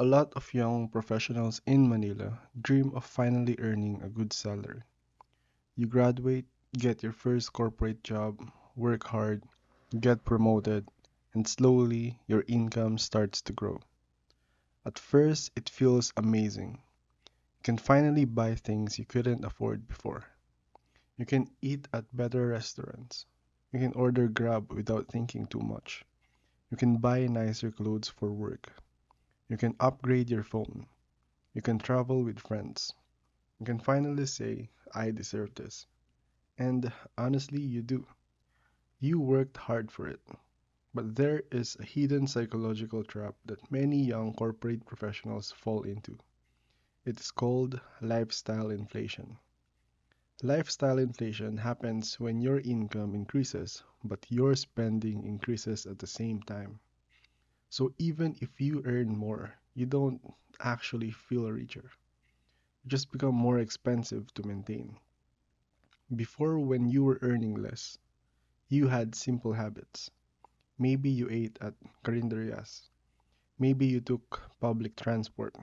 A lot of young professionals in Manila dream of finally earning a good salary. You graduate, get your first corporate job, work hard, get promoted, and slowly your income starts to grow. At first, it feels amazing. You can finally buy things you couldn't afford before. You can eat at better restaurants. You can order Grab without thinking too much. You can buy nicer clothes for work. You can upgrade your phone. You can travel with friends. You can finally say, I deserve this. And honestly, you do. You worked hard for it. But there is a hidden psychological trap that many young corporate professionals fall into. It is called lifestyle inflation. Lifestyle inflation happens when your income increases, but your spending increases at the same time. So even if you earn more, you don't actually feel richer. You just become more expensive to maintain. Before, when you were earning less, you had simple habits. Maybe you ate at carinderias. Maybe you took public transport.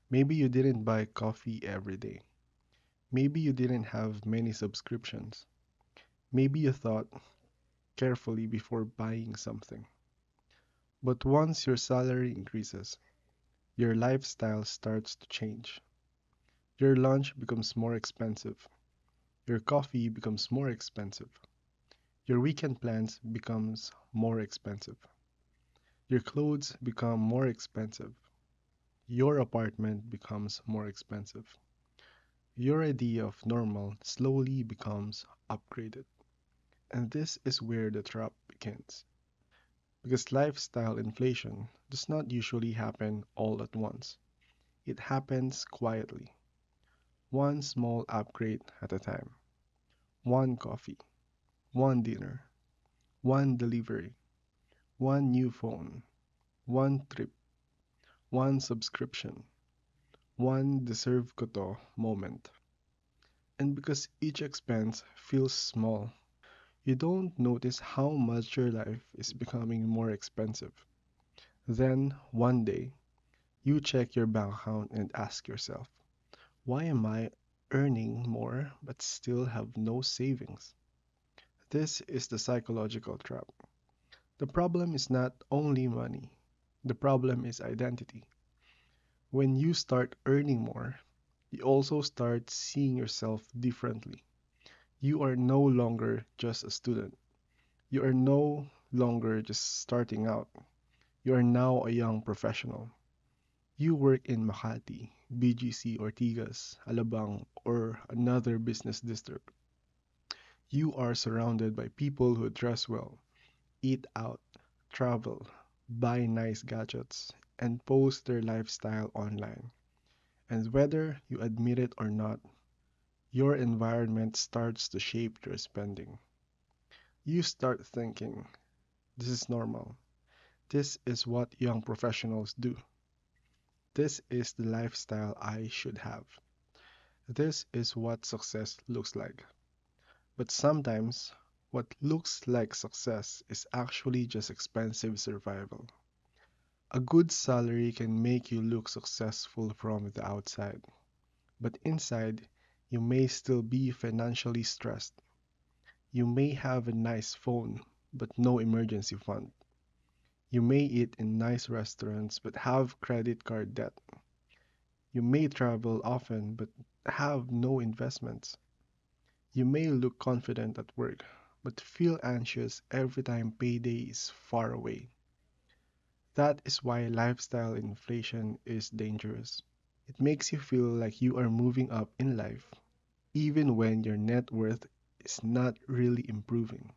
Maybe you didn't buy coffee every day. Maybe you didn't have many subscriptions. Maybe you thought carefully before buying something. But once your salary increases, your lifestyle starts to change. Your lunch becomes more expensive. Your coffee becomes more expensive. Your weekend plans becomes more expensive. Your clothes become more expensive. Your apartment becomes more expensive. Your idea of normal slowly becomes upgraded. And this is where the trap begins. Because lifestyle inflation does not usually happen all at once. It happens quietly, one small upgrade at a time. One coffee, one dinner, one delivery, one new phone, one trip, one subscription, one deserve ko to moment. And because each expense feels small, you don't notice how much your life is becoming more expensive. Then, one day, you check your bank account and ask yourself, why am I earning more but still have no savings? This is the psychological trap. The problem is not only money, the problem is identity. When you start earning more, you also start seeing yourself differently. You are no longer just a student. You are no longer just starting out. You are now a young professional. You work in Makati, BGC, Ortigas, Alabang, or another business district. You are surrounded by people who dress well, eat out, travel, buy nice gadgets, and post their lifestyle online. And whether you admit it or not, your environment starts to shape your spending. You start thinking, this is normal. This is what young professionals do. This is the lifestyle I should have. This is what success looks like. But sometimes, what looks like success is actually just expensive survival. A good salary can make you look successful from the outside, but inside, you may still be financially stressed. You may have a nice phone, but no emergency fund. You may eat in nice restaurants, but have credit card debt. You may travel often, but have no investments. You may look confident at work, but feel anxious every time payday is far away. That is why lifestyle inflation is dangerous. It makes you feel like you are moving up in life, even when your net worth is not really improving.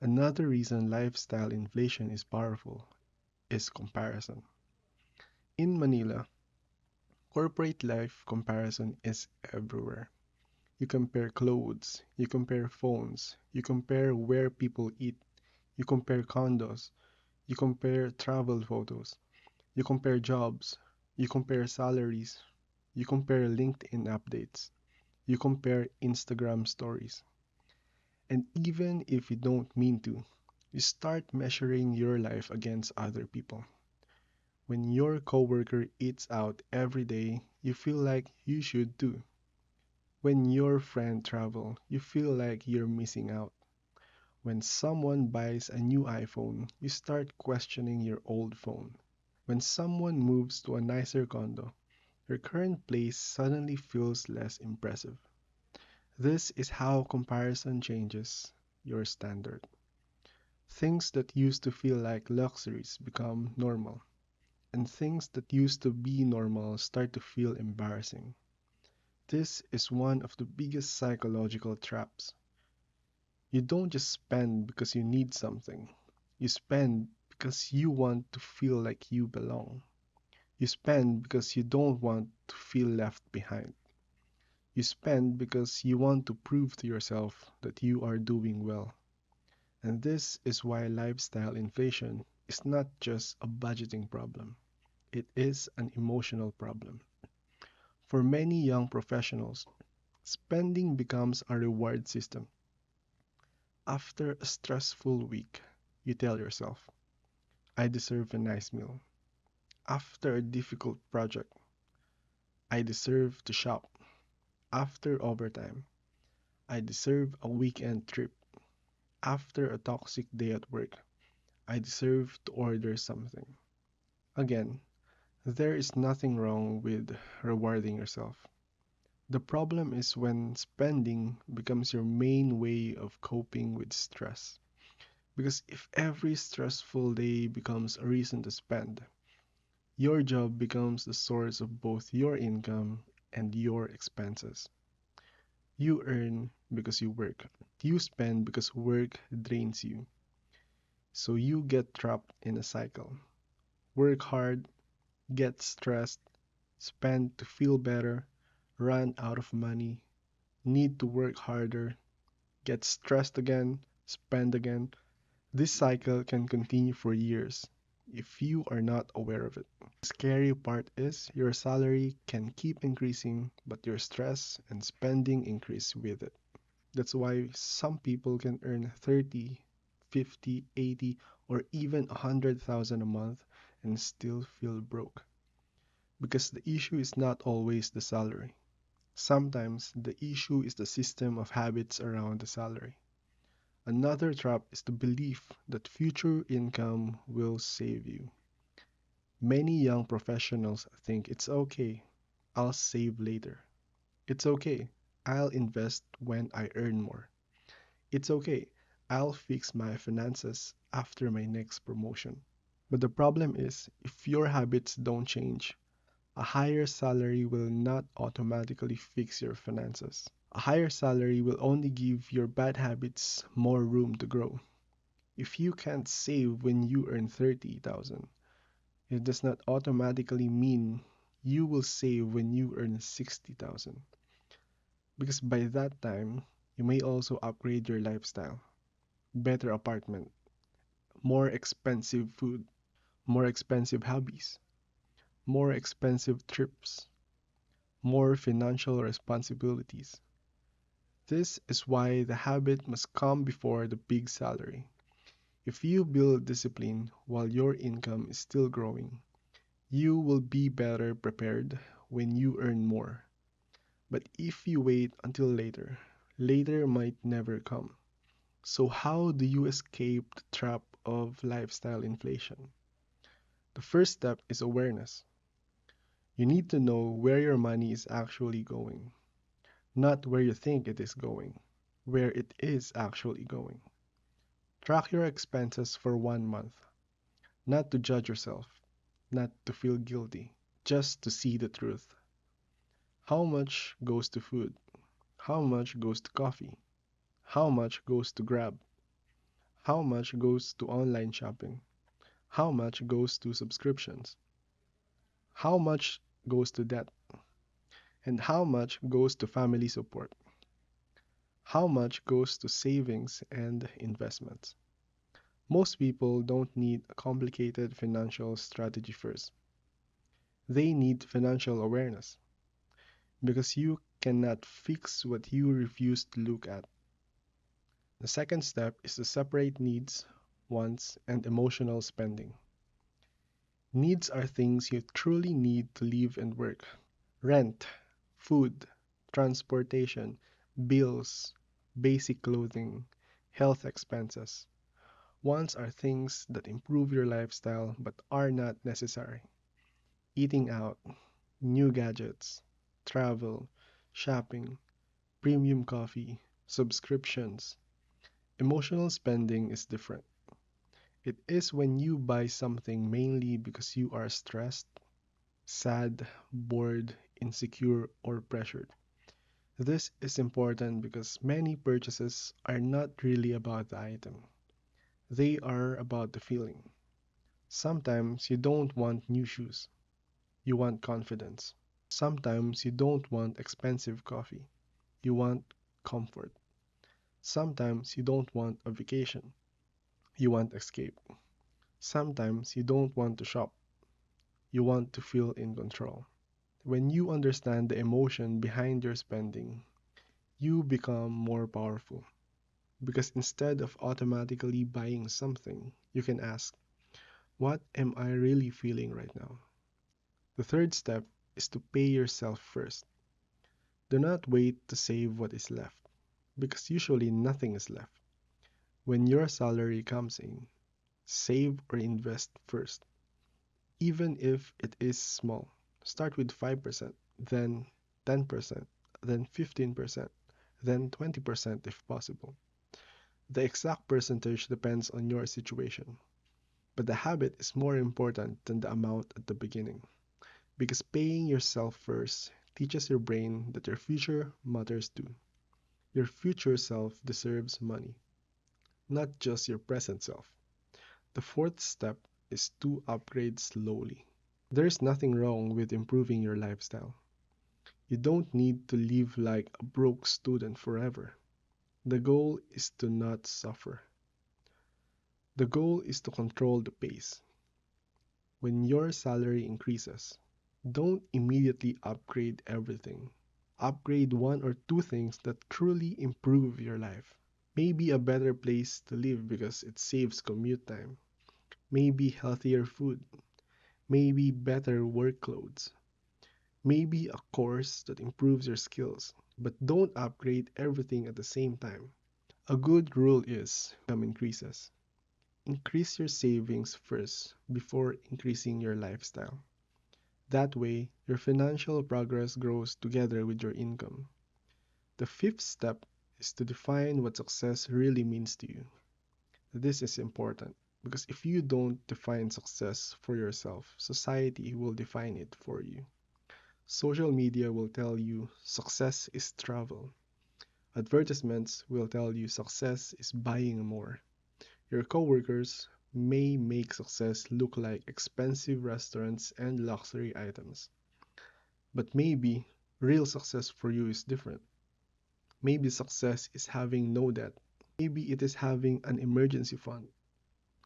Another reason lifestyle inflation is powerful is comparison. In Manila, corporate life comparison is everywhere. You compare clothes, you compare phones, you compare where people eat, you compare condos, you compare travel photos, you compare jobs, you compare salaries, you compare LinkedIn updates, you compare Instagram stories. And even if you don't mean to, you start measuring your life against other people. When your coworker eats out every day, you feel like you should too. When your friend travel, you feel like you're missing out. When someone buys a new iPhone, you start questioning your old phone. When someone moves to a nicer condo, your current place suddenly feels less impressive. This is how comparison changes your standard. Things that used to feel like luxuries become normal, and things that used to be normal start to feel embarrassing. This is one of the biggest psychological traps. You don't just spend because you need something. You spend because you want to feel like you belong. You spend because you don't want to feel left behind. You spend because you want to prove to yourself that you are doing well. And this is why lifestyle inflation is not just a budgeting problem, it is an emotional problem. For many young professionals, spending becomes a reward system. After a stressful week, you tell yourself, I deserve a nice meal. After a difficult project, I deserve to shop. After overtime, I deserve a weekend trip. After a toxic day at work, I deserve to order something. Again, there is nothing wrong with rewarding yourself. The problem is when spending becomes your main way of coping with stress. Because if every stressful day becomes a reason to spend, your job becomes the source of both your income and your expenses. You earn because you work. You spend because work drains you. So you get trapped in a cycle. Work hard, get stressed, spend to feel better, run out of money, need to work harder, get stressed again, spend again. This cycle can continue for years if you are not aware of it. The scary part is your salary can keep increasing, but your stress and spending increase with it. That's why some people can earn 30, 50, 80, or even 100,000 a month and still feel broke. Because the issue is not always the salary. Sometimes the issue is the system of habits around the salary. Another trap is the belief that future income will save you. Many young professionals think it's okay, I'll save later. It's okay, I'll invest when I earn more. It's okay, I'll fix my finances after my next promotion. But the problem is, if your habits don't change, a higher salary will not automatically fix your finances. A higher salary will only give your bad habits more room to grow. If you can't save when you earn 30,000, it does not automatically mean you will save when you earn 60,000. Because by that time, you may also upgrade your lifestyle. Better apartment, more expensive food, more expensive hobbies, more expensive trips, more financial responsibilities. This is why the habit must come before the big salary. If you build discipline while your income is still growing, you will be better prepared when you earn more. But if you wait until later, later might never come. So, how do you escape the trap of lifestyle inflation? The first step is awareness. You need to know where your money is actually going, not where you think it is going, where it is actually going. Track your expenses for 1 month, not to judge yourself, not to feel guilty, just to see the truth. How much goes to food? How much goes to coffee? How much goes to Grab? How much goes to online shopping? How much goes to subscriptions? How much goes to debt? And how much goes to family support? How much goes to savings and investments? Most people don't need a complicated financial strategy first. They need financial awareness because you cannot fix what you refuse to look at. The second step is to separate needs, wants, and emotional spending. Needs are things you truly need to live and work. Rent, food, transportation, bills, basic clothing, health expenses. Wants are things that improve your lifestyle but are not necessary. Eating out, new gadgets, travel, shopping, premium coffee, subscriptions. Emotional spending is different. It is when you buy something mainly because you are stressed, sad, bored, insecure, or pressured. This is important because many purchases are not really about the item. They are about the feeling. Sometimes you don't want new shoes. You want confidence. Sometimes you don't want expensive coffee. You want comfort. Sometimes you don't want a vacation. You want escape. Sometimes you don't want to shop. You want to feel in control. When you understand the emotion behind your spending, you become more powerful. Because instead of automatically buying something, you can ask, what am I really feeling right now? The third step is to pay yourself first. Do not wait to save what is left, because usually nothing is left. When your salary comes in, save or invest first, even if it is small. Start with 5%, then 10%, then 15%, then 20% if possible. The exact percentage depends on your situation, but the habit is more important than the amount at the beginning, because paying yourself first teaches your brain that your future matters too. Your future self deserves money, not just your present self. The fourth step is to upgrade slowly. There is nothing wrong with improving your lifestyle. You don't need to live like a broke student forever. The goal is to not suffer. The goal is to control the pace. When your salary increases, don't immediately upgrade everything. Upgrade one or two things that truly improve your life. Maybe a better place to live because it saves commute time. Maybe healthier food. Maybe better work clothes. Maybe a course that improves your skills. But don't upgrade everything at the same time. A good rule is increases. Increase your savings first before increasing your lifestyle. That way, your financial progress grows together with your income. The fifth step is to define what success really means to you. This is important because if you don't define success for yourself, society will define it for you. Social media will tell you success is travel. Advertisements will tell you success is buying more. Your coworkers may make success look like expensive restaurants and luxury items. But maybe real success for you is different. Maybe success is having no debt. Maybe it is having an emergency fund.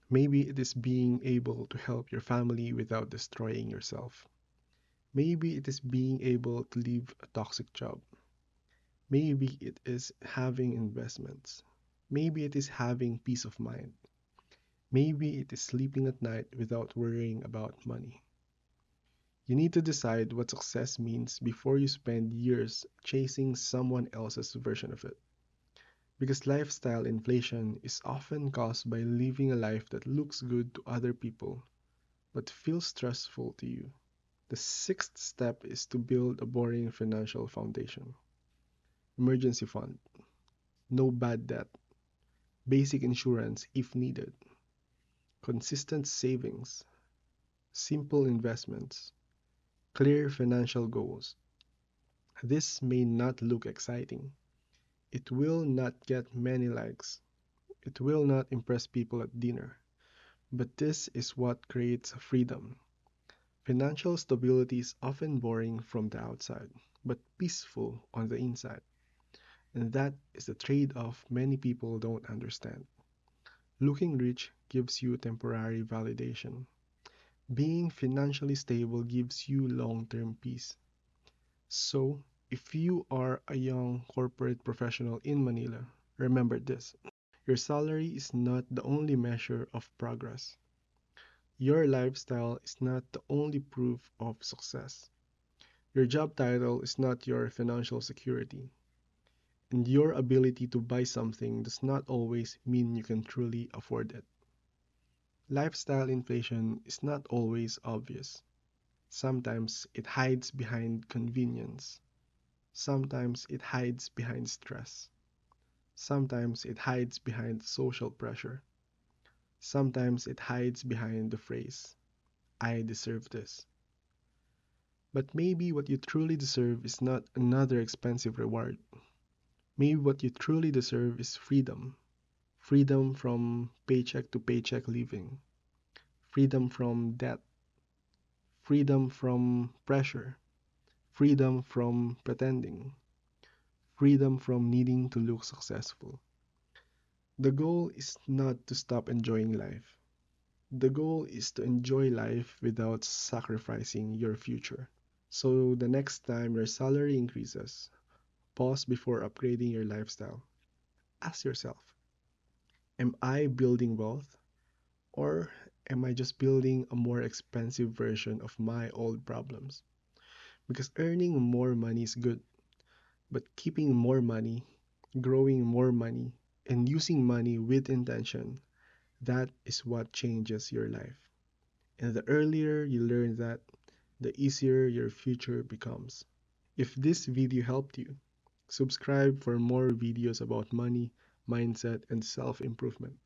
Maybe it is being able to help your family without destroying yourself. Maybe it is being able to leave a toxic job. Maybe it is having investments. Maybe it is having peace of mind. Maybe it is sleeping at night without worrying about money. You need to decide what success means before you spend years chasing someone else's version of it. Because lifestyle inflation is often caused by living a life that looks good to other people but feels stressful to you. The sixth step is to build a boring financial foundation. Emergency fund, no bad debt, basic insurance if needed, consistent savings, simple investments, clear financial goals. This may not look exciting. It will not get many likes. It will not impress people at dinner. But this is what creates freedom. Financial stability is often boring from the outside, but peaceful on the inside. And that is the trade off many people don't understand. Looking rich gives you temporary validation. Being financially stable gives you long term peace. So, if you are a young corporate professional in Manila, remember this: your salary is not the only measure of progress. Your lifestyle is not the only proof of success. Your job title is not your financial security. And your ability to buy something does not always mean you can truly afford it. Lifestyle inflation is not always obvious. Sometimes it hides behind convenience. Sometimes it hides behind stress. Sometimes it hides behind social pressure. Sometimes it hides behind the phrase, I deserve this. But maybe what you truly deserve is not another expensive reward. Maybe what you truly deserve is freedom. Freedom from paycheck to paycheck living. Freedom from debt. Freedom from pressure. Freedom from pretending. Freedom from needing to look successful. The goal is not to stop enjoying life. The goal is to enjoy life without sacrificing your future. So the next time your salary increases, pause before upgrading your lifestyle. Ask yourself, am I building wealth or am I just building a more expensive version of my old problems? Because earning more money is good, but keeping more money, growing more money, and using money with intention, that is what changes your life. And the earlier you learn that, the easier your future becomes. If this video helped you, subscribe for more videos about money, mindset, and self improvement.